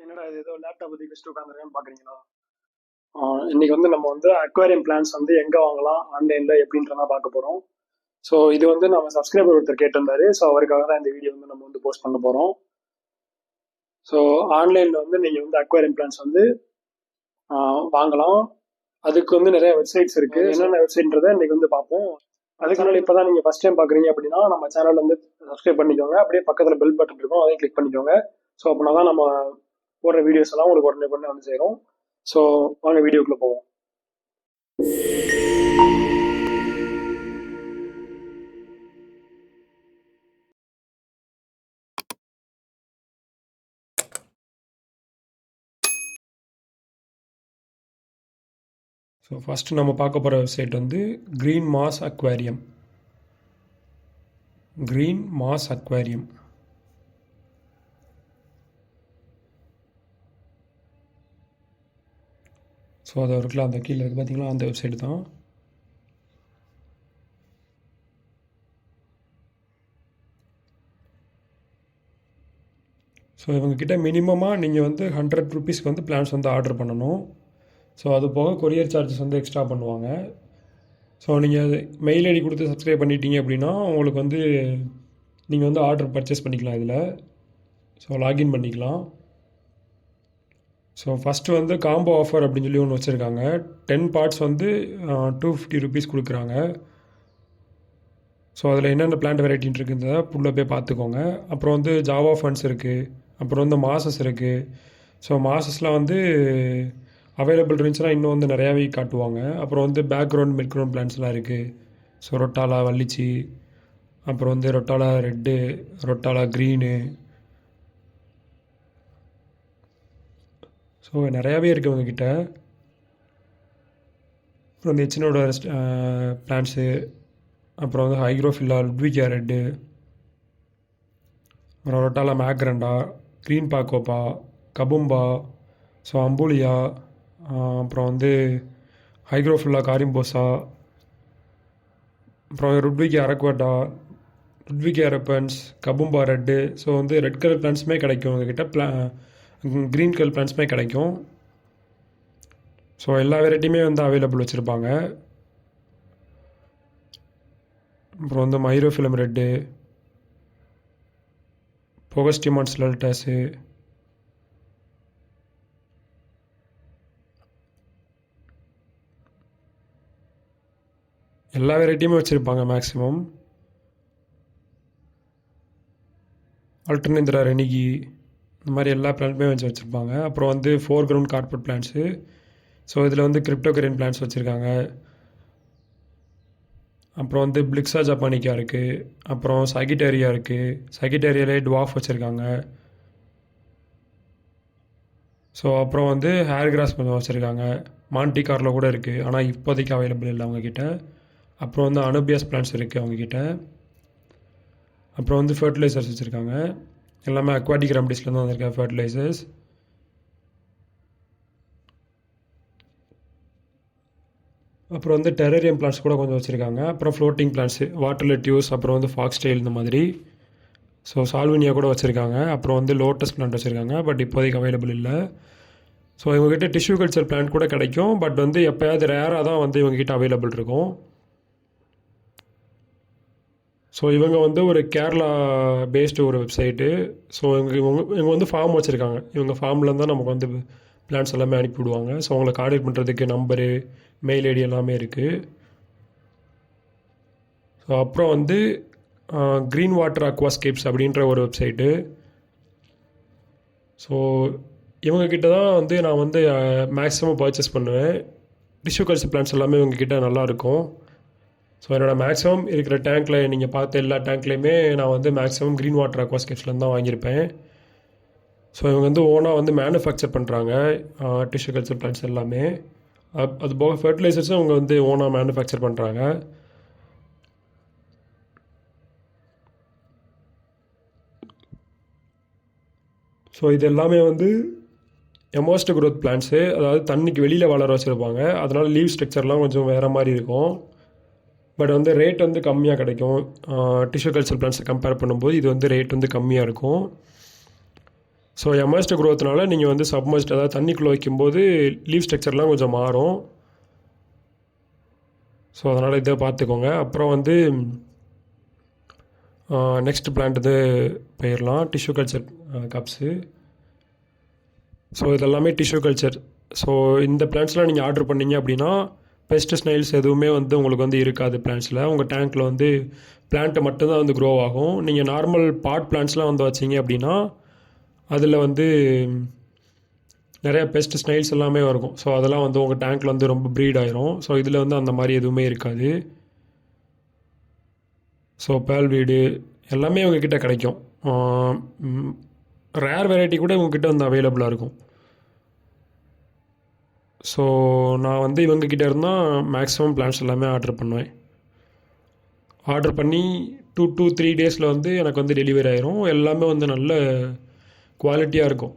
என்னடா இது ஏதோ லேப்டாப் பற்றி வச்சுட்டு உட்காந்துருக்கேன்னு பார்க்குறீங்களா? இன்னைக்கு வந்து நம்ம வந்து அக்வாரியம் பிளான்ஸ் வந்து எங்கே வாங்கலாம் ஆன்லைனில் எப்படின்றதான் பார்க்க போகிறோம். ஸோ இது வந்து நம்ம சப்ஸ்கிரைபர் ஒருத்தர் கேட்டிருந்தாரு. ஸோ அவருக்காக தான் இந்த வீடியோ வந்து நம்ம வந்து போஸ்ட் பண்ண போகிறோம். ஸோ ஆன்லைனில் வந்து நீங்கள் வந்து அக்வாரியம் பிளான்ஸ் வந்து வாங்கலாம். அதுக்கு வந்து நிறைய வெப்சைட்ஸ் இருக்குது. என்னென்ன வெப்சைட்ன்றதை இன்னைக்கு வந்து பார்ப்போம். அதுக்கு முன்னாடி இப்போ தான் நீங்கள் ஃபஸ்ட் டைம் பார்க்குறீங்க அப்படின்னா நம்ம சேனல் வந்து சப்ஸ்கிரைப் பண்ணிக்கோங்க. அப்படியே பக்கத்தில் பெல் பட்டன் இருக்கும், அதையும் கிளிக் பண்ணிக்கோங்க. ஸோ அப்படின்னா தான் நம்ம போடுற வீடியோஸ் எல்லாம் உங்களுக்கு உடனே வந்து சேரும். ஸோ வாங்க வீடியோக்குள்ளே போவோம். ஸோ ஃபஸ்ட்டு நம்ம பார்க்க போகிற வெப்சைட் வந்து green mass aquarium. Green mass aquarium. So அது இருக்குல்ல, அந்த கீழே இருக்குது பார்த்தீங்களா, அந்த வெப்சைட் தான். ஸோ இவங்கக்கிட்ட மினிமமாக நீங்கள் வந்து 100 ருபீஸ்க்கு வந்து பிளான்ஸ் வந்து ஆர்டர் பண்ணணும். ஸோ அது போக கொரியர் சார்ஜஸ் வந்து எக்ஸ்ட்ரா பண்ணுவாங்க. ஸோ நீங்கள் மெயில் ஐடி கொடுத்து சப்ஸ்கிரைப் பண்ணிட்டீங்க அப்படின்னா உங்களுக்கு வந்து நீங்கள் வந்து ஆர்டர் பர்ச்சேஸ் பண்ணிக்கலாம் இதில். ஸோ லாகின் பண்ணிக்கலாம். ஸோ ஃபஸ்ட்டு வந்து காம்போ ஆஃபர் அப்படின்னு சொல்லி ஒன்று வச்சுருக்காங்க. 10 பார்ட்ஸ் வந்து 250 ருபீஸ் கொடுக்குறாங்க. ஸோ அதில் என்னென்ன பிளான்ட் வெரைட்டின்னு இருக்குன்றத புள்ள போய் பார்த்துக்கோங்க. அப்புறம் வந்து ஜாவா ஃபண்ட்ஸ் இருக்குது. அப்புறம் வந்து மாசஸ் இருக்குது. ஸோ மாசஸ்லாம் வந்து அவைலபிள் இருந்துச்சுன்னா இன்னும் வந்து நிறையாவே காட்டுவாங்க. அப்புறம் வந்து பேக்ரவுண்ட் மிட்க்ரவுண்ட் பிளான்ஸ்லாம் இருக்குது. ஸோ ரொட்டாலா வள்ளிச்சி, அப்புறம் வந்து ரொட்டாலா ரெட்டு, ரொட்டாலா க்ரீனு. ஸோ நிறையாவே இருக்குது உங்ககிட்ட. அப்புறம் வந்து ஹெச்னோட பிளான்ஸு, அப்புறம் வந்து ஹைக்ரோஃபில்லா, லுட்விகா ரெட்டு, அப்புறம் ரொட்டாலா மேக்ரண்டா, க்ரீன் பாக்கோப்பா, கபும்பா, ஸோ அம்பூலியா, அப்புறம் வந்து ஹைக்ரோஃபில்லா காரிம்போசா, அப்புறம் ருட்விகா அரக்வாட்டா, ருட்விகா ரெப்பன்ஸ், கபும்பா ரெட்டு. ஸோ வந்து ரெட் கலர் பிளான்ஸுமே கிடைக்கும் உங்ககிட்ட, க்ரீன் கலர் பிளான்ஸுமே கிடைக்கும். ஸோ எல்லா வெரைட்டியுமே வந்து அவைலபிள் வச்சுருப்பாங்க. அப்புறம் வந்து மைரோஃபிலம் ரெட்டு, பொகஸ்டிமான்ஸ் லெல்டாஸு, எல்லா வெரைட்டியுமே வச்சுருப்பாங்க மேக்ஸிமம். அல்டர்னேந்திரா ரெனிகி, இந்த மாதிரி எல்லா பிளான்ட்டுமே வச்சுருப்பாங்க. அப்புறம் வந்து 4 கிரவுண்ட் கார்பெட் பிளான்ட்ஸு. ஸோ இதில் வந்து கிரிப்டோகரியன் பிளான்ட்ஸ் வச்சுருக்காங்க. அப்புறம் வந்து பிளிக்ஸா ஜப்பானிக்கா இருக்குது. அப்புறம் சகிட்டேரியா இருக்குது. சகிட்டேரியாலே டுவாஃப் வச்சுருக்காங்க. ஸோ அப்புறம் வந்து ஹேர் கிராஸ் கொஞ்சம் வச்சுருக்காங்க. மான்டி கார்லோ கூட இருக்குது, ஆனால் இப்போதைக்கு அவைலபிள் இல்லை அவங்கக்கிட்ட. அப்புறம் வந்து அனுபியாஸ் பிளான்ஸ் இருக்குது அவங்கக்கிட்ட. அப்புறம் வந்து ஃபர்டிலைசர்ஸ் வச்சுருக்காங்க. எல்லாமே அக்வாட்டிக் ரெமடிஸ்லேருந்து வந்திருக்க ஃபர்டிலைசர்ஸ். அப்புறம் வந்து டெரரியம் பிளான்ஸ் கூட கொஞ்சம் வச்சுருக்காங்க. அப்புறம் ஃப்ளோட்டிங் பிளான்ஸு, வாட்டர் லெட்யூஸ், அப்புறம் வந்து ஃபாக்ஸ் டெயில் இந்த மாதிரி. ஸோ சால்வினியா கூட வச்சுருக்காங்க. அப்புறம் வந்து லோட்டஸ் பிளான்ட் வச்சுருக்காங்க, பட் இப்போதைக்கு அவைலபிள் இல்லை. ஸோ இவங்ககிட்ட டிஷ்யூ கல்ச்சர் பிளான்ட் கூட கிடைக்கும், பட் வந்து எப்போயாவது ரேராக தான் வந்து இவங்ககிட்ட அவைலபிள் இருக்கும். ஸோ இவங்க வந்து ஒரு கேரளா பேஸ்டு ஒரு வெப்சைட்டு. ஸோ இவங்க வந்து ஃபார்ம் வச்சுருக்காங்க. இவங்க ஃபார்ம்லேருந்து தான் நமக்கு வந்து பிளான்ஸ் எல்லாமே அனுப்பிவிடுவாங்க. ஸோ அவங்களை கான்டெக்ட் பண்ணுறதுக்கு நம்பரு, மெயில் ஐடி எல்லாமே இருக்குது. ஸோ அப்புறம் வந்து க்ரீன் வாட்டர் அக்வாஸ்கேப்ஸ் அப்படின்ற ஒரு வெப்சைட்டு. ஸோ இவங்கக்கிட்ட தான் வந்து நான் வந்து மேக்ஸிமம் பர்ச்சேஸ் பண்ணுவேன். டிஷ்யூ கல்ச்சர் பிளான்ஸ் எல்லாமே இவங்கக்கிட்ட நல்லாயிருக்கும். ஸோ என்னோடய மேக்ஸிமம் இருக்கிற டேங்க்கில் நீங்கள் பார்த்த எல்லா டேங்க்லேயுமே நான் வந்து மேக்ஸிமம் க்ரீன் வாட்டர் அக்வாஸ்கேப்ஸ்லேருந்து தான் வாங்கியிருப்பேன். ஸோ இவங்க வந்து ஓனாக வந்து மேனுஃபேக்சர் பண்ணுறாங்க டிஷ்யூ கல்ச்சர் பிளான்ட்ஸ் எல்லாமே. அது போக ஃபர்டிலைசர்ஸும் அவங்க வந்து ஓனாக மேனுஃபேக்சர் பண்ணுறாங்க. ஸோ இது எல்லாமே வந்து எமோஸ்ட் க்ரோத் பிளான்ட்ஸு, அதாவது தண்ணிக்கு வெளியில் வளர வச்சுருப்பாங்க. அதனால் லீவ் ஸ்ட்ரக்சர்லாம் கொஞ்சம் வேறு மாதிரி இருக்கும். பட் வந்து ரேட் வந்து கம்மியாக கிடைக்கும். டிஷ்யூ கல்ச்சர் பிளான்ட்ஸை கம்பேர் பண்ணும்போது இது வந்து ரேட் வந்து கம்மியாக இருக்கும். ஸோ எமர்ஸ்டு க்ரோத்னால நீங்கள் வந்து சப்மர்ஸ்ட், அதாவது தண்ணிக்குள்ளே வைக்கும்போது லீவ் ஸ்ட்ரக்சர்லாம் கொஞ்சம் மாறும். ஸோ அதனால் இதை பார்த்துக்கோங்க. அப்புறம் வந்து நெக்ஸ்ட் பிளான்ட் இது போயிடலாம், டிஷ்யூ கல்ச்சர் கப்ஸு. ஸோ இதெல்லாமே டிஷ்யூ கல்ச்சர். ஸோ இந்த பிளான்ட்ஸ்லாம் நீங்கள் ஆர்டர் பண்ணீங்க அப்படின்னா பெஸ்ட் ஸ்னைல்ஸ் எதுவுமே வந்து உங்களுக்கு வந்து இருக்காது பிளான்ட்ஸில். உங்கள் டேங்க்கில் வந்து பிளான்ட்டு மட்டும்தான் வந்து க்ரோ ஆகும். நீங்கள் நார்மல் பாட் பிளான்ட்ஸ்லாம் வந்து வச்சிங்க அப்படின்னா அதில் வந்து நிறையா பெஸ்ட் ஸ்னைல்ஸ் எல்லாமே இருக்கும். ஸோ அதெல்லாம் வந்து உங்கள் டேங்க்கில் வந்து ரொம்ப ப்ரீட் ஆயிரும். ஸோ இதில் வந்து அந்த மாதிரி எதுவுமே இருக்காது. ஸோ பேல் வீடு எல்லாமே உங்ககிட்ட கிடைக்கும். ரேர் வெரைட்டி கூட உங்ககிட்ட வந்து அவைலபிளாக இருக்கும். ஸோ நான் வந்து இவங்ககிட்ட இருந்தால் மேக்ஸிமம் பிளான்ஸ் எல்லாமே ஆர்டர் பண்ணுவேன். ஆர்டர் பண்ணி 2 to 3 டேஸில் வந்து எனக்கு வந்து டெலிவரி ஆயிரும். எல்லாமே வந்து நல்ல குவாலிட்டியாக இருக்கும்.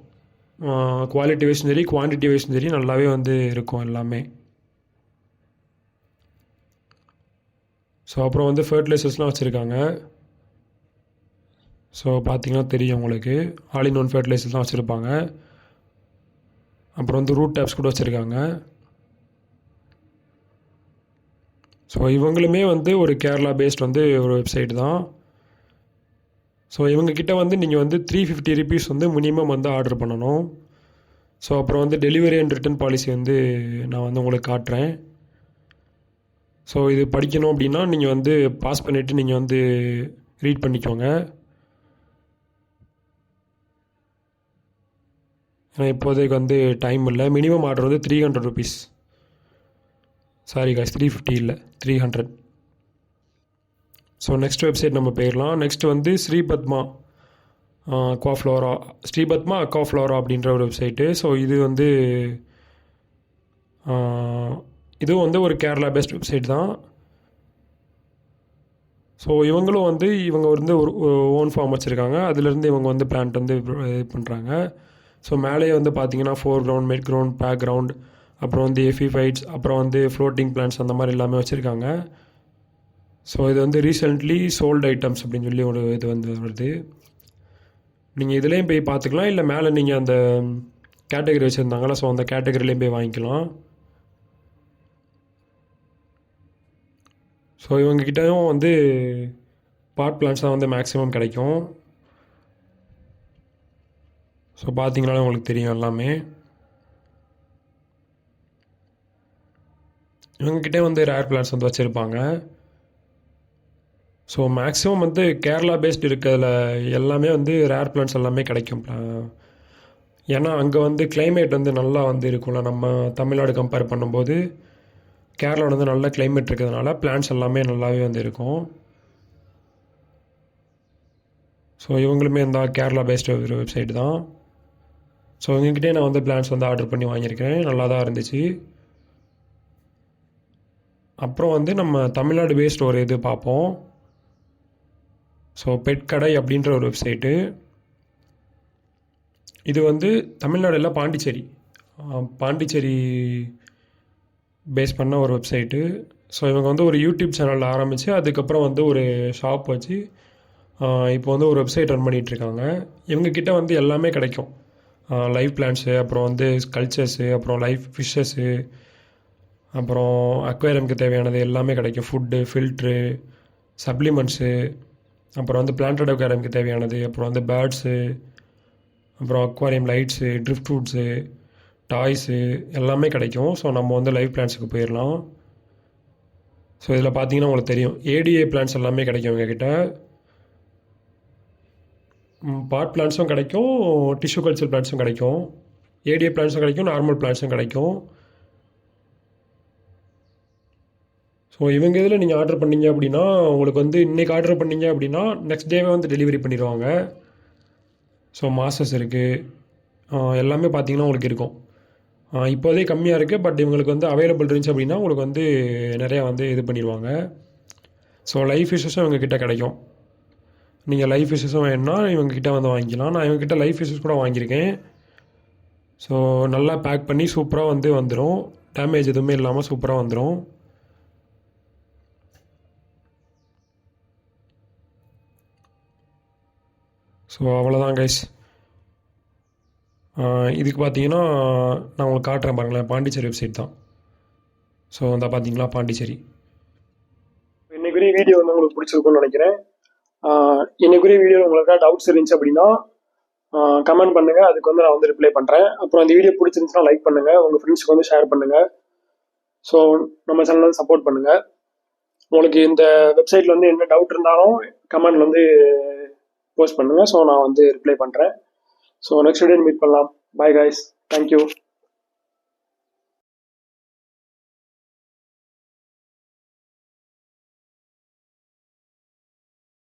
குவாலிட்டி வைஸும் சரி, குவான்டிட்டி வைஸும் சரி நல்லாவே வந்து இருக்கும் எல்லாமே. ஸோ அப்புறம் வந்து ஃபர்டிலைசர்ஸ்லாம் வச்சுருக்காங்க. ஸோ பார்த்தீங்கன்னா தெரியும் உங்களுக்கு, ஆல் இன் ஒன் ஃபர்டிலைசர்ஸ்லாம் வச்சுருப்பாங்க. அப்புறம் வந்து ரூட் டேப்ஸ் கூட வச்சுருக்காங்க. ஸோ இவங்களுமே வந்து ஒரு கேரளா பேஸ்ட் வந்து ஒரு வெப்சைட் தான். ஸோ இவங்கக்கிட்ட வந்து நீங்கள் வந்து 350 ருபீஸ் வந்து மினிமம் வந்து ஆர்டர் பண்ணணும். ஸோ அப்புறம் வந்து டெலிவரி அண்ட் ரிட்டர்ன் பாலிசி வந்து நான் வந்து உங்களுக்கு காட்டுறேன். ஸோ இது படிக்கணும் அப்படின்னா நீங்கள் வந்து பாஸ் பண்ணிவிட்டு நீங்கள் வந்து ரீட் பண்ணிக்கோங்க. ஏன்னா இப்போதைக்கு வந்து டைம் இல்லை. மினிமம் ஆர்டர் வந்து 300 ருபீஸ். சாரி காய்ஸ், 350 இல்லை, 300. ஸோ நெக்ஸ்ட் வெப்சைட் நம்ம போயிடலாம். நெக்ஸ்ட் வந்து ஸ்ரீபத்மா அக்வாஃப்ளோரா, ஸ்ரீபத்மா அக்வாஃப்ளோரா அப்படின்ற ஒரு வெப்சைட்டு. ஸோ இது வந்து இதுவும் வந்து ஒரு கேரளா பேஸ்ட் வெப்சைட் தான். ஸோ இவங்களும் வந்து இவங்க வந்து ஒரு ஓன் ஃபார்ம் வச்சுருக்காங்க. அதுலேருந்து இவங்க வந்து பிளான்ட் வந்து இது பண்ணுறாங்க. ஸோ மேலேயே வந்து பார்த்தீங்கன்னா foreground, mid ground, background, அப்புறம் வந்து எஃபிஃபைட்ஸ், அப்புறம் வந்து ஃப்ளோட்டிங் பிளான்ட்ஸ் அந்த மாதிரி எல்லாமே வச்சுருக்காங்க. ஸோ இது வந்து ரீசெண்ட்லி சோல்டு ஐட்டம்ஸ் அப்படின்னு சொல்லி ஒரு இது வந்து வருது. நீங்கள் இதுலேயும் போய் பார்த்துக்கலாம், இல்லை மேலே நீங்கள் அந்த கேட்டகரி வச்சுருந்தாங்களா, ஸோ அந்த கேட்டகரிலேயும் போய் வாங்கிக்கலாம். ஸோ இவங்ககிட்டயும் வந்து பாட் பிளான்ஸ் தான் வந்து மேக்ஸிமம் கிடைக்கும். ஸோ பார்த்தீங்கனாலே உங்களுக்கு தெரியும் எல்லாமே. இவங்ககிட்டே வந்து ரேர் பிளான்ஸ் வந்து வச்சுருப்பாங்க. ஸோ மேக்ஸிமம் வந்து கேரளா பேஸ்ட் இருக்கிறதுல எல்லாமே வந்து ரேர் பிளான்ஸ் எல்லாமே கிடைக்கும். ஏன்னா அங்கே வந்து கிளைமேட் வந்து நல்லா வந்து இருக்கும்ல, நம்ம தமிழ்நாடு கம்பேர் பண்ணும்போது கேரளாவில் வந்து நல்ல கிளைமேட் இருக்கிறதுனால பிளான்ஸ் எல்லாமே நல்லாவே வந்து இருக்கும். ஸோ இவங்களுமே இந்த கேரளா பேஸ்ட் ஒரு வெப்சைட் தான். ஸோ இவங்ககிட்டே நான் வந்து பிளான்ஸ் வந்து ஆர்டர் பண்ணி வாங்கியிருக்கேன், நல்லா தான் இருந்துச்சு. அப்புறம் வந்து நம்ம தமிழ்நாடு பேஸ்ட் ஒரு இது பார்ப்போம். ஸோ பெட் கடை அப்படின்ற ஒரு வெப்சைட்டு. இது வந்து தமிழ்நாடுல பாண்டிச்சேரி பேஸ் பண்ண ஒரு வெப்சைட்டு. ஸோ இவங்க வந்து ஒரு யூடியூப் சேனல் ஆரம்பித்து அதுக்கப்புறம் வந்து ஒரு ஷாப் வச்சு இப்போ வந்து ஒரு வெப்சைட் ரன் பண்ணிகிட்ருக்காங்க. இவங்கக்கிட்ட வந்து எல்லாமே கிடைக்கும். லைவ் பிளான்ட்ஸு, அப்புறம் வந்து கல்ச்சர்ஸு, அப்புறம் லைவ் ஃபிஷ்ஷஸ்ஸு, அப்புறம் அக்வேரியமுக்கு தேவையானது எல்லாமே கிடைக்கும். ஃபுட்டு, ஃபில்ட்ரு, சப்ளிமெண்ட்ஸு, அப்புறம் வந்து பிளான்டட் அக்வேரியமுக்கு தேவையானது, அப்புறம் வந்து பேர்ட்ஸு, அப்புறம் aquarium lights, drift fruits, toys எல்லாமே கிடைக்கும். ஸோ நம்ம வந்து லைவ் பிளான்ட்ஸுக்கு போயிடலாம். ஸோ இதில் பார்த்தீங்கன்னா உங்களுக்கு தெரியும், ஏடிஏ பிளான்ட்ஸ் எல்லாமே கிடைக்கும் எங்ககிட்ட. பாட் பிளான்ட்ஸும் கிடைக்கும், டிஷ்யூ கல்ச்சர் பிளான்ட்ஸும் கிடைக்கும், ஏடிஏ பிளான்ட்ஸும் கிடைக்கும், நார்மல் பிளான்ட்ஸும் கிடைக்கும். ஸோ இவங்க இதில் நீங்கள் ஆர்டர் பண்ணீங்க அப்படின்னா உங்களுக்கு வந்து இன்றைக்கி ஆர்டர் பண்ணீங்க அப்படின்னா நெக்ஸ்ட் டேவே வந்து டெலிவரி பண்ணிடுவாங்க. ஸோ மாசஸ் இருக்குது, எல்லாமே பார்த்தீங்கன்னா உங்களுக்கு இருக்கும். இப்போதே கம்மியாக இருக்குது, பட் இவங்களுக்கு வந்து அவைலபிள் இருந்துச்சு அப்படின்னா உங்களுக்கு வந்து நிறையா வந்து இது பண்ணிடுவாங்க. ஸோ லைஃப் ஃபிஷ்ஷஸும் இவங்கக்கிட்ட கிடைக்கும். நீங்கள் லைஃப் ஃபிஷ்ஷஸும் வேணும்னா இவங்கக்கிட்ட வந்து வாங்கிக்கலாம். நான் இவங்கக்கிட்ட லைஃப் ஃபிஷ்ஷஸ் கூட வாங்கியிருக்கேன். ஸோ நல்லா பேக் பண்ணி சூப்பராக வந்து வந்துடும், டேமேஜ் எதுவுமே இல்லாமல் சூப்பராக வந்துடும். ஸோ அவ்வளோதான் கைஸ். இதுக்கு பார்த்தீங்கன்னா நான் உங்களுக்கு காட்டுறேன் பாருங்களேன், பாண்டிச்சேரி வெப்சைட் தான். ஸோ அந்த பார்த்தீங்களா பாண்டிச்சேரி. இன்னைக்குரிய வீடியோ வந்து உங்களுக்கு பிடிச்சிருக்கும்னு நினைக்கிறேன். இன்னைக்குரிய வீடியோ உங்களுக்கு டவுட்ஸ் இருந்துச்சு அப்படின்னா கமெண்ட் பண்ணுங்க, அதுக்கு வந்து நான் வந்து ரிப்ளை பண்றேன். அப்புறம் அந்த வீடியோ பிடிச்சிருந்துச்சுன்னா லைக் பண்ணுங்க, உங்க ஃப்ரெண்ட்ஸ்க்கு வந்து ஷேர் பண்ணுங்க. ஸோ நம்ம சேனல் வந்து சப்போர்ட் பண்ணுங்க. உங்களுக்கு இந்த வெப்சைட்ல வந்து என்ன டவுட் இருந்தாலும் கமெண்ட்ல வந்து போஸ்ட் பண்ணுங்க. ஸோ நான் வந்து ரிப்ளை பண்றேன். ஸோ நெக்ஸ்ட் வீடியோ மீட் பண்ணலாம். Bye guys, thank you.